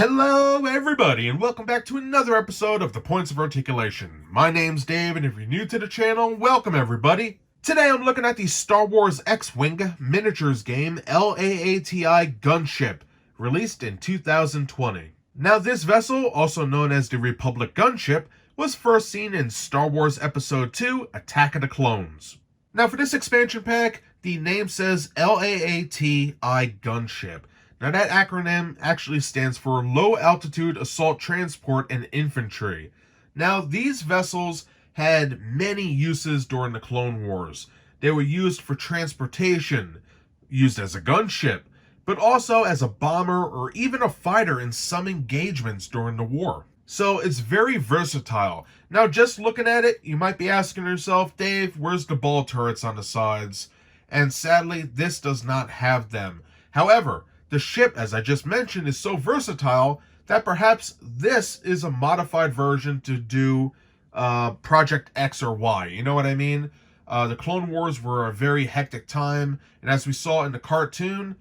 Hello everybody and welcome back to another episode of The Points of Articulation. My name's Dave and if you're new to the channel, welcome everybody. Today I'm looking at the Star Wars X-Wing miniatures game LAAT Gunship, released in 2020. Now this vessel, also known as the Republic Gunship, was first seen in Star Wars Episode 2, Attack of the Clones. Now for this expansion pack, the name says LAAT Gunship. Now that acronym actually stands for Low Altitude Assault Transport and Infantry. Now these vessels had many uses during the Clone Wars. They were used for transportation, used as a gunship, but also as a bomber or even a fighter in some engagements during the war. So it's very versatile. Now just looking at it, you might be asking yourself, Dave, where's the ball turrets on the sides? And sadly, this does not have them. However, the ship, as I just mentioned, is so versatile that perhaps this is a modified version to do Project X or Y. You know what I mean? The Clone Wars were a very hectic time, and as we saw in the cartoon,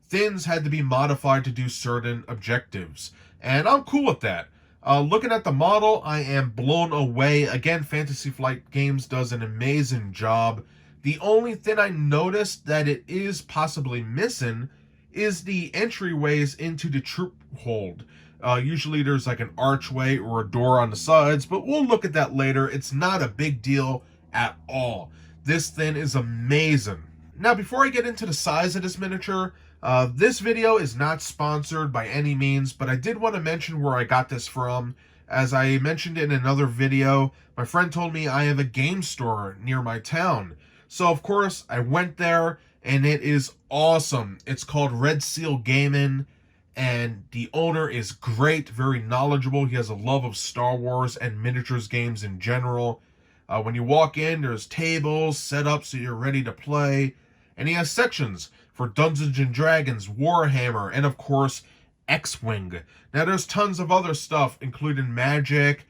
things had to be modified to do certain objectives. And I'm cool with that. Looking at the model, I am blown away. Again, Fantasy Flight Games does an amazing job. The only thing I noticed that it is possibly missing is the entryways into the troop hold. Usually there's like an archway or a door on the sides, but we'll look at that later. It's not a big deal at all. This thing is amazing. Now, before I get into the size of this miniature, this video is not sponsored by any means, but I did want to mention where I got this from. As I mentioned in another video, my friend told me I have a game store near my town. So, of course, I went there, and it is awesome. It's called Red Seal Gaming, and the owner is great, very knowledgeable. He has a love of Star Wars and miniatures games in general. When you walk in, there's tables set up so you're ready to play, and he has sections for Dungeons and Dragons, Warhammer, and of course, X-Wing. Now, there's tons of other stuff, including Magic,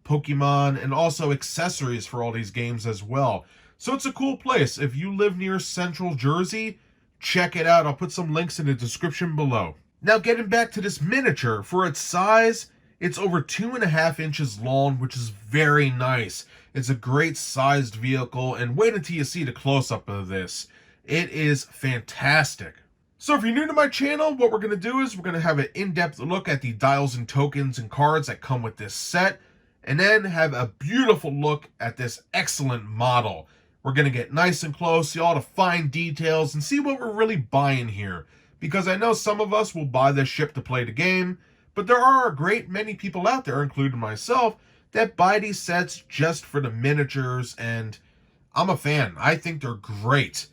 Pokemon, and also accessories for all these games as well. So it's a cool place. If you live near Central Jersey, check it out. I'll put some links in the description below. Now getting back to this miniature, for its size, it's over 2.5 inches long, which is very nice. It's a great sized vehicle, and wait until you see the close-up of this. It is fantastic. So if you're new to my channel, what we're going to do is we're going to have an in-depth look at the dials and tokens and cards that come with this set, and then have a beautiful look at this excellent model. We're going to get nice and close, see all the fine details, and see what we're really buying here. Because I know some of us will buy this ship to play the game, but there are a great many people out there, including myself, that buy these sets just for the miniatures, and I'm a fan. I think they're great.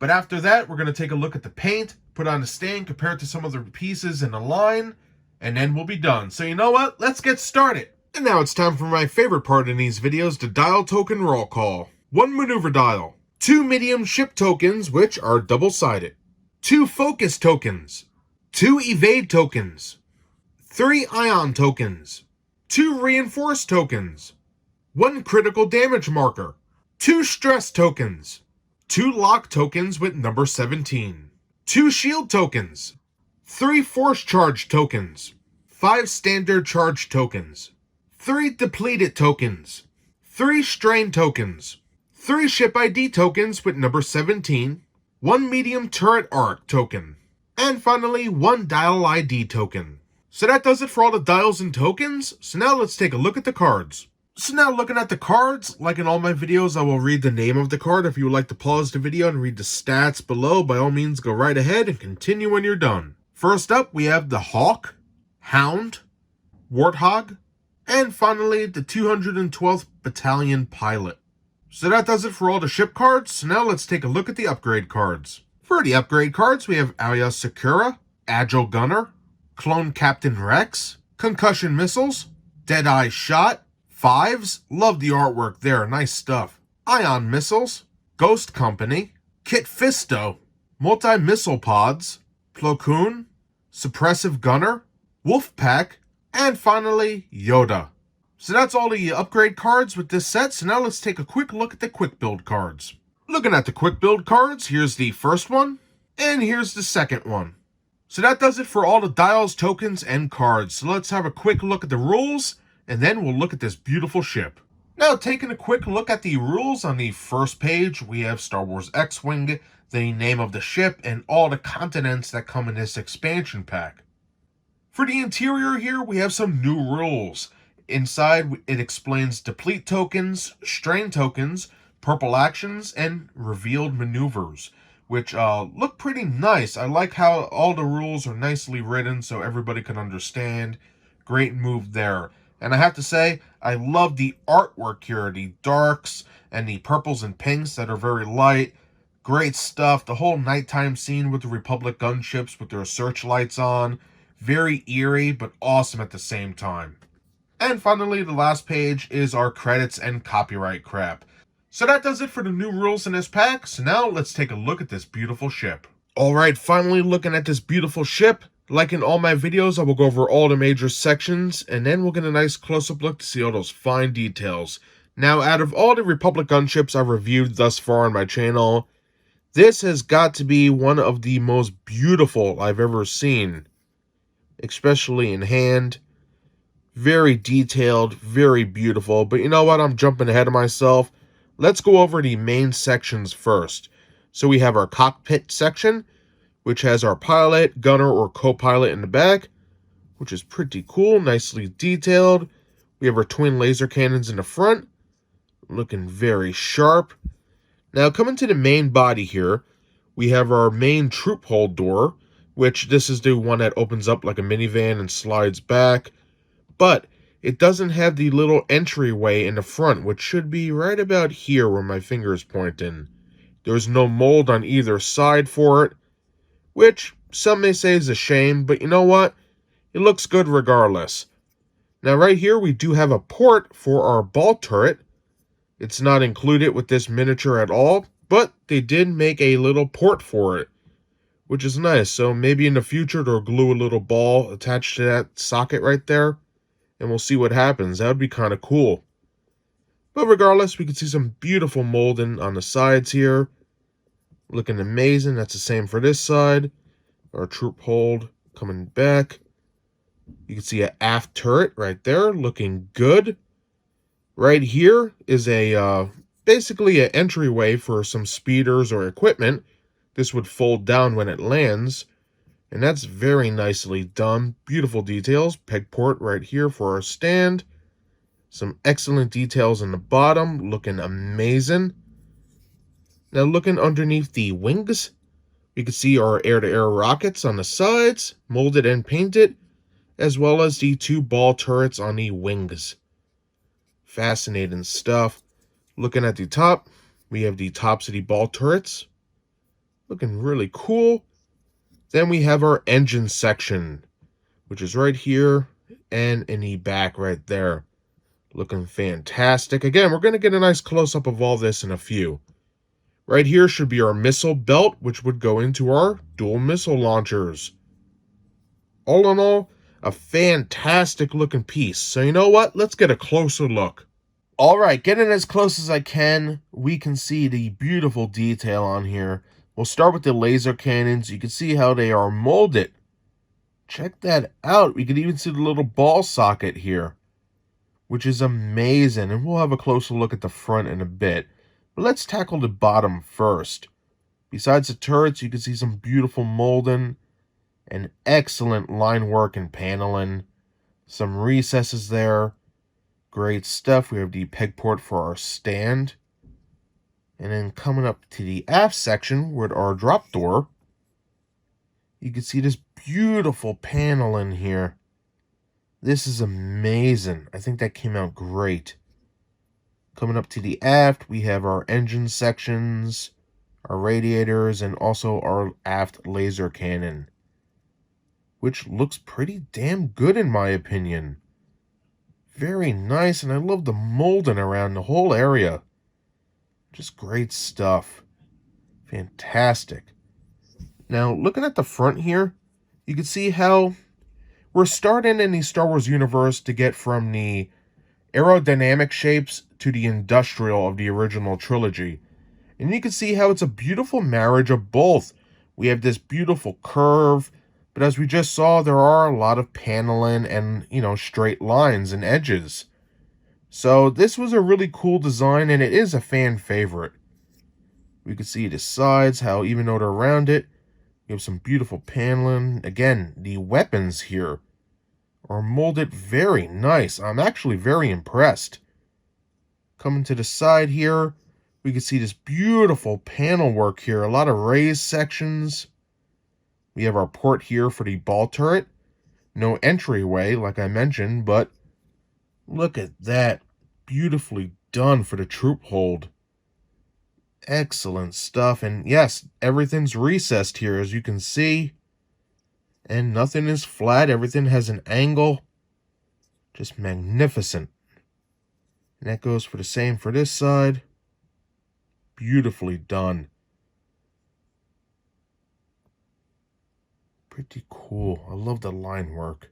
But after that, we're going to take a look at the paint, put on the stand, compare it to some other pieces in the line, and then we'll be done. So you know what? Let's get started. And now it's time for my favorite part in these videos, the dial token roll call. 1 maneuver dial, 2 medium ship tokens, which are double-sided, 2 focus tokens, 2 evade tokens, 3 ion tokens, 2 reinforce tokens, 1 critical damage marker, 2 stress tokens, 2 lock tokens with number 17, 2 shield tokens, 3 force charge tokens, 5 standard charge tokens, 3 depleted tokens, 3 strain tokens, 3 ship ID tokens with number 17, 1 medium turret arc token, and finally 1 dial ID token. So that does it for all the dials and tokens. So now let's take a look at the cards. So now looking at the cards, like in all my videos, I will read the name of the card. If you would like to pause the video and read the stats below, by all means go right ahead and continue when you're done. First up, we have the Hawk, Hound, Warthog, and finally the 212th Battalion Pilot. So that does it for all the ship cards. So now let's take a look at the upgrade cards. For the upgrade cards, we have Aya Sakura, Agile Gunner, Clone Captain Rex, Concussion Missiles, Deadeye Shot, Fives, love the artwork there, nice stuff, Ion Missiles, Ghost Company, Kit Fisto, Multi-Missile Pods, Plo Koon, Suppressive Gunner, Wolfpack, and finally Yoda. So that's all the upgrade cards with this set, so now let's take a quick look at the quick build cards. Looking at the quick build cards, here's the first one, and here's the second one. So that does it for all the dials, tokens, and cards. So let's have a quick look at the rules, and then we'll look at this beautiful ship. Now, taking a quick look at the rules on the first page, we have Star Wars X-Wing, the name of the ship, and all the continents that come in this expansion pack. For the interior here, we have some new rules. Inside, it explains deplete tokens, strain tokens, purple actions, and revealed maneuvers, which look pretty nice. I like how all the rules are nicely written so everybody can understand. Great move there. And I have to say, I love the artwork here, the darks and the purples and pinks that are very light. Great stuff. The whole nighttime scene with the Republic gunships with their searchlights on. Very eerie, but awesome at the same time. And finally, the last page is our credits and copyright crap. So that does it for the new rules in this pack. So now let's take a look at this beautiful ship. Alright, finally looking at this beautiful ship. Like in all my videos, I will go over all the major sections, and then we'll get a nice close-up look to see all those fine details. Now, out of all the Republic gunships I've reviewed thus far on my channel, this has got to be one of the most beautiful I've ever seen. Especially in hand. Very detailed, very beautiful. But you know what? I'm jumping ahead of myself. Let's go over the main sections first. So we have our cockpit section, which has our pilot, gunner, or co-pilot in the back, which is pretty cool, nicely detailed. We have our twin laser cannons in the front, looking very sharp. Now, coming to the main body here, we have our main troop hold door, which this is the one that opens up like a minivan and slides back. But it doesn't have the little entryway in the front, which should be right about here where my finger is pointing. There's no mold on either side for it, which some may say is a shame, but you know what? It looks good regardless. Now right here we do have a port for our ball turret. It's not included with this miniature at all, but they did make a little port for it, which is nice. So maybe in the future they'll glue a little ball attached to that socket right there, and we'll see what happens. That would be kind of cool. But regardless, we can see some beautiful molding on the sides here. Looking amazing. That's the same for this side. Our troop hold coming back. You can see an aft turret right there, looking good. Right here is a basically an entryway for some speeders or equipment. This would fold down when it lands, and that's very nicely done. Beautiful details. Peg port right here for our stand. Some excellent details in the bottom, looking amazing. Now looking underneath the wings, you can see our air-to-air rockets on the sides, molded and painted, as well as the two ball turrets on the wings. Fascinating stuff. Looking at the top, we have the tops of the ball turrets. Looking really cool. Then we have our engine section, which is right here and in the back right there. Looking fantastic. Again, we're going to get a nice close-up of all this in a few. Right here should be our missile belt, which would go into our dual missile launchers. All in all, a fantastic looking piece. So you know what? Let's get a closer look. Alright, getting as close as I can, we can see the beautiful detail on here. We'll start with the laser cannons. You can see how they are molded. Check that out. We can even see the little ball socket here, which is amazing. And we'll have a closer look at the front in a bit. But let's tackle the bottom first. Besides the turrets, you can see some beautiful molding and excellent line work and paneling. Some recesses there. Great stuff. We have the peg port for our stand. And then coming up to the aft section with our drop door, you can see this beautiful paneling here. This is amazing. I think that came out great. Coming up to the aft, we have our engine sections, our radiators, and also our aft laser cannon, which looks pretty damn good in my opinion. Very nice, and I love the molding around the whole area. Just great stuff. Fantastic. Now, looking at the front here, you can see how we're starting in the Star Wars universe to get from the aerodynamic shapes to the industrial of the original trilogy. And you can see how it's a beautiful marriage of both. We have this beautiful curve, But as we just saw, there are a lot of paneling and, straight lines and edges. So this was a really cool design, and it is a fan favorite. We can see the sides, how even though they're rounded, you have some beautiful paneling. Again, the weapons here are molded very nice. I'm actually very impressed. Coming to the side here, we can see this beautiful panel work here. A lot of raised sections. We have our port here for the ball turret. No entryway, like I mentioned, but look at that. Beautifully done for the troop hold. Excellent stuff. And yes, everything's recessed here, as you can see. And nothing is flat. Everything has an angle. Just magnificent. And that goes for the same for this side. Beautifully done. Pretty cool. I love the line work.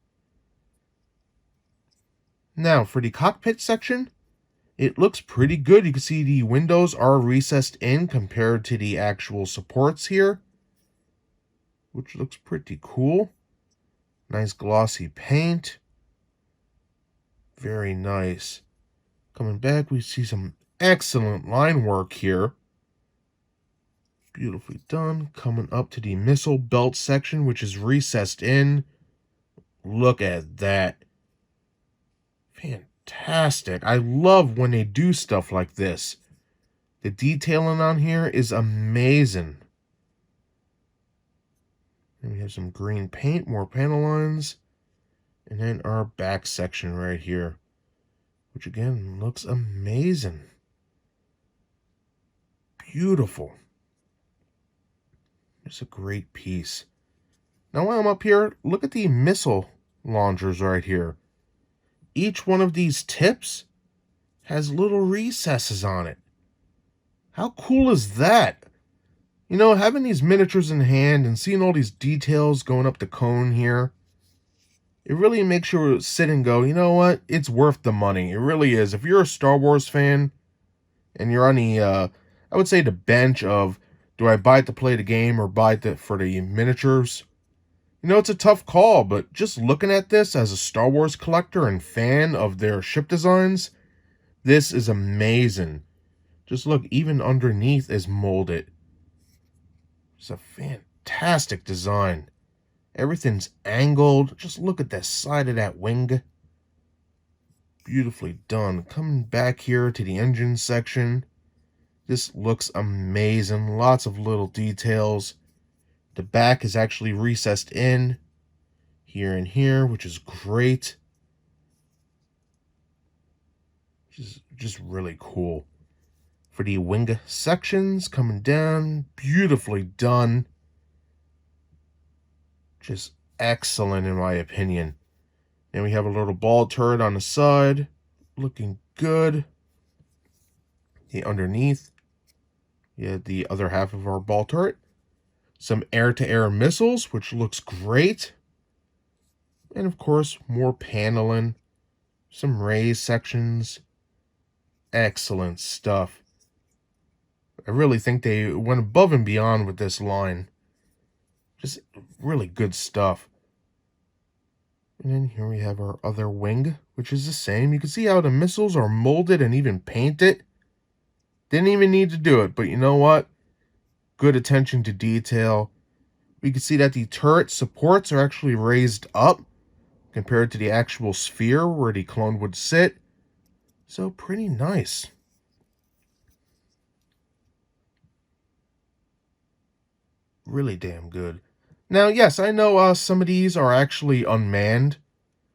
Now, for the cockpit section, it looks pretty good. You can see the windows are recessed in compared to the actual supports here, which looks pretty cool. Nice glossy paint. Very nice. Coming back, we see some excellent line work here. Beautifully done. Coming up to the missile belt section, which is recessed in. Look at that. Fantastic. I love when they do stuff like this. The detailing on here is amazing. And we have some green paint, more panel lines. And then our back section right here, which again looks amazing. Beautiful. It's a great piece. Now while I'm up here, look at the missile launchers right here. Each one of these tips has little recesses on it. How cool is that? Having these miniatures in hand and seeing all these details going up the cone here, it really makes you sit and go, you know what? It's worth the money. It really is. If you're a Star Wars fan and you're on the, I would say the bench of, do I buy it to play the game or buy it for the miniatures? It's a tough call, but just looking at this as a Star Wars collector and fan of their ship designs, this is amazing. Just look, even underneath is molded. It's a fantastic design. Everything's angled. Just look at the side of that wing. Beautifully done. Coming back here to the engine section. This looks amazing. Lots of little details. The back is actually recessed in here and here, which is great. Just really cool. For the wing sections coming down, beautifully done. Just excellent in my opinion. Then we have a little ball turret on the side, looking good. The underneath, the other half of our ball turret. Some air-to-air missiles, which looks great. And of course, more paneling, some raised sections. Excellent stuff. I really think they went above and beyond with this line. Just really good stuff. And then here we have our other wing, which is the same. You can see how the missiles are molded and even painted. Didn't even need to do it, but you know what? Good attention to detail. We can see that the turret supports are actually raised up compared to the actual sphere where the clone would sit. So pretty nice. Really damn good. Now, yes, I know some of these are actually unmanned,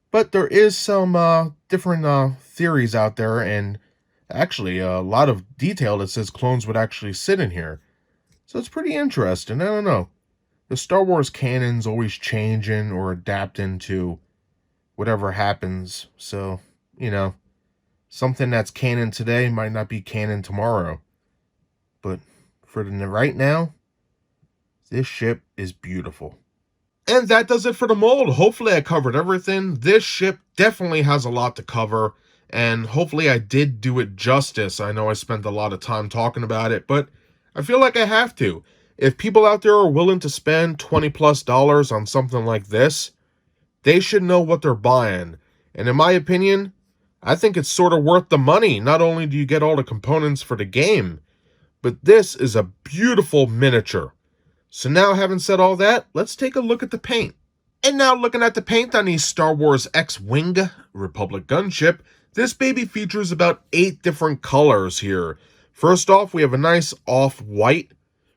but there is some different theories out there, and actually a lot of detail that says clones would actually sit in here. So it's pretty interesting. I don't know. The Star Wars canon's always changing or adapting to whatever happens. So, something that's canon today might not be canon tomorrow. But for the right now, this ship is beautiful. And that does it for the mold. Hopefully I covered everything. This ship definitely has a lot to cover, and hopefully I did do it justice. I know I spent a lot of time talking about it, but I feel like I have to, If people out there are willing to spend $20+ on something like this, they should know what they're buying. And in my opinion, I think it's sort of worth the money. Not only do you get all the components for the game, but this is a beautiful miniature. So now, having said all that, let's take a look at the paint. And now, looking at the paint on the Star Wars X-Wing Republic gunship, this baby features about 8 different colors here. First off, we have a nice off-white,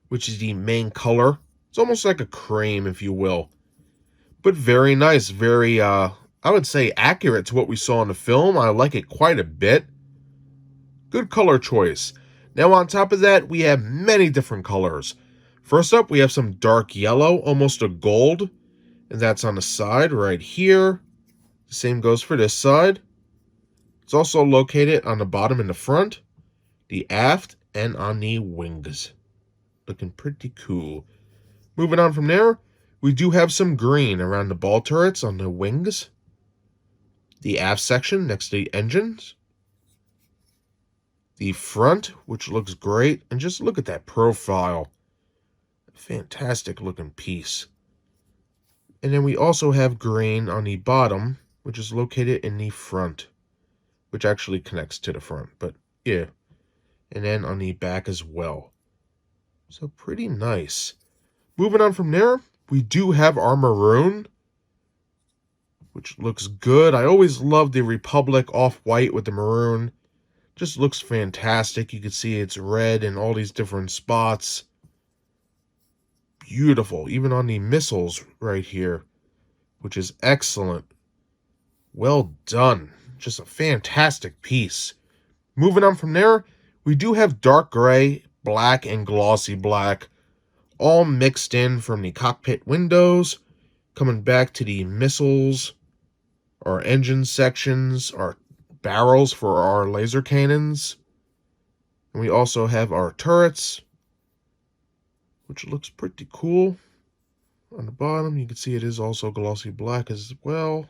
which is the main color. It's almost like a cream, if you will. But very nice, very, I would say accurate to what we saw in the film. I like it quite a bit. Good color choice. Now on top of that, we have many different colors. First up, we have some dark yellow, almost a gold. And that's on the side right here. The same goes for this side. It's also located on the bottom and the front, the aft, and on the wings. Looking pretty cool. Moving on from there, we do have some green around the ball turrets on the wings, the aft section next to the engines, the front, which looks great, and just look at that profile. Fantastic looking piece. And then we also have green on the bottom, which is located in the front, which actually connects to the front, but yeah. And then on the back as well. So pretty nice. Moving on from there, we do have our maroon, which looks good. I always love the Republic off-white with the maroon. Just looks fantastic. You can see it's red in all these different spots. Beautiful, even on the missiles right here, which is excellent. Well done. Just a fantastic piece. Moving on from there, we do have dark gray, black, and glossy black, all mixed in from the cockpit windows, coming back to the missiles, our engine sections, our barrels for our laser cannons. And we also have our turrets, which looks pretty cool. On the bottom, you can see it is also glossy black as well.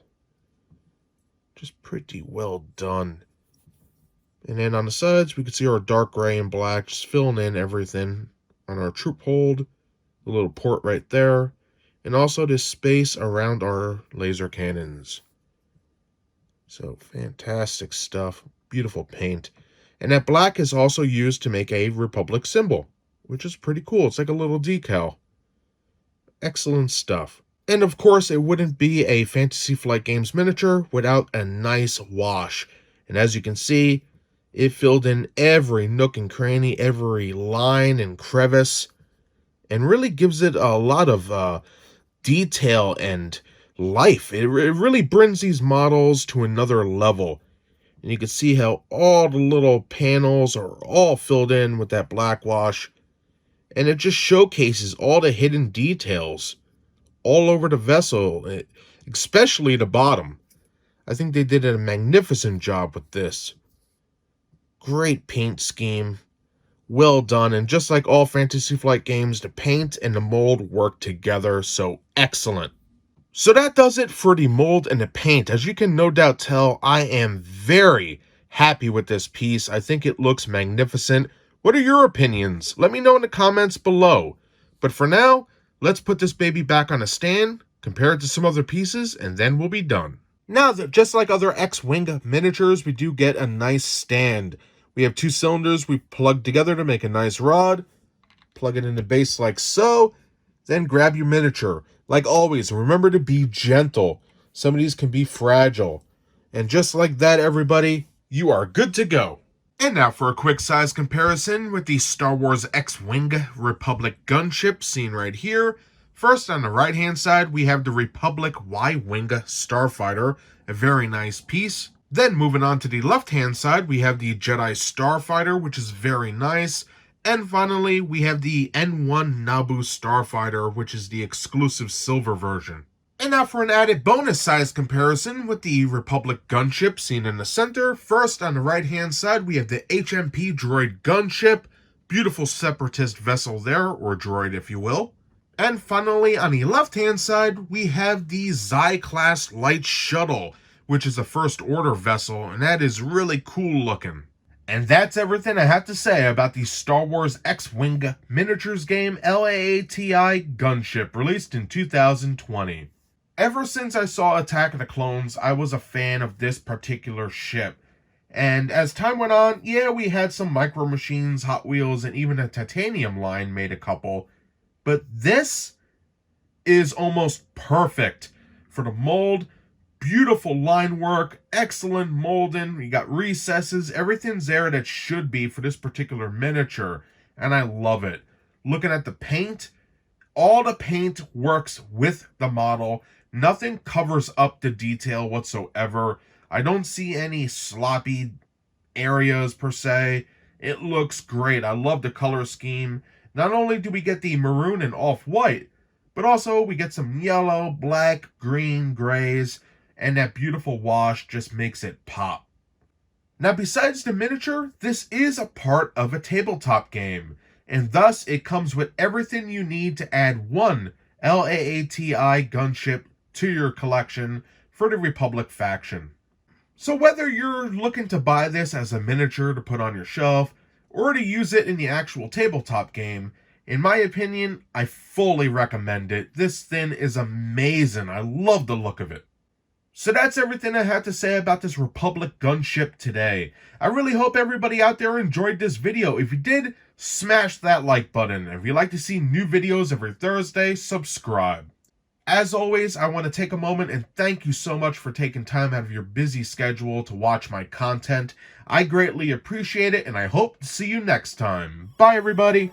Just pretty well done. And then on the sides, we can see our dark gray and black, just filling in everything on our troop hold, the little port right there, and also this space around our laser cannons. So fantastic stuff, beautiful paint. And that black is also used to make a Republic symbol, which is pretty cool. It's like a little decal. Excellent stuff. And of course, it wouldn't be a Fantasy Flight Games miniature without a nice wash. And as you can see, it filled in every nook and cranny, every line and crevice, and really gives it a lot of detail and life. It really brings these models to another level. And you can see how all the little panels are all filled in with that black wash. And it just showcases all the hidden details all over the vessel, especially the bottom. I think they did a magnificent job with this. Great paint scheme. Well done. And just like all Fantasy Flight games, the paint and the mold work together, so excellent. So that does it for the mold and the paint. As you can no doubt tell, I am very happy with this piece. I think it looks magnificent. What are your opinions? Let me know in the comments below. But for now, let's put this baby back on a stand, compare it to some other pieces, and then we'll be done. Now, just like other X-Wing miniatures, we do get a nice stand. We have 2 cylinders we plug together to make a nice rod. Plug it in the base like so. Then grab your miniature. Like always, remember to be gentle. Some of these can be fragile. And just like that, everybody, you are good to go. And now for a quick size comparison with the Star Wars X-Wing Republic gunship seen right here. First, on the right-hand side, we have the Republic Y-Wing Starfighter, a very nice piece. Then moving on to the left-hand side, we have the Jedi Starfighter, which is very nice. And finally, we have the N1 Naboo Starfighter, which is the exclusive silver version. And now for an added bonus size comparison with the Republic gunship seen in the center. First, on the right-hand side, we have the HMP Droid gunship. Beautiful separatist vessel there, or droid if you will. And finally, on the left-hand side, we have the Xi-class light shuttle, which is a First Order vessel, and that is really cool looking. And that's everything I have to say about the Star Wars X-Wing miniatures game LAAT Gunship, released in 2020. Ever since I saw Attack of the Clones, I was a fan of this particular ship. And as time went on, yeah, we had some Micro Machines, Hot Wheels, and even a Titanium line made a couple. But this is almost perfect for the mold. Beautiful line work, excellent molding, you got recesses, everything's there that should be for this particular miniature, and I love it. Looking at the paint, all the paint works with the model. Nothing covers up the detail whatsoever. I don't see any sloppy areas per se. It looks great. I love the color scheme. Not only do we get the maroon and off-white, but also we get some yellow, black, green, grays, and that beautiful wash just makes it pop. Now, besides the miniature, this is a part of a tabletop game, and thus it comes with everything you need to add one LAATI gunship to your collection for the Republic faction. So whether you're looking to buy this as a miniature to put on your shelf, or to use it in the actual tabletop game, in my opinion, I fully recommend it. This thing is amazing. I love the look of it. So that's everything I had to say about this Republic gunship today. I really hope everybody out there enjoyed this video. If you did, smash that like button. If you'd like to see new videos every Thursday, subscribe. As always, I want to take a moment and thank you so much for taking time out of your busy schedule to watch my content. I greatly appreciate it, and I hope to see you next time. Bye, everybody.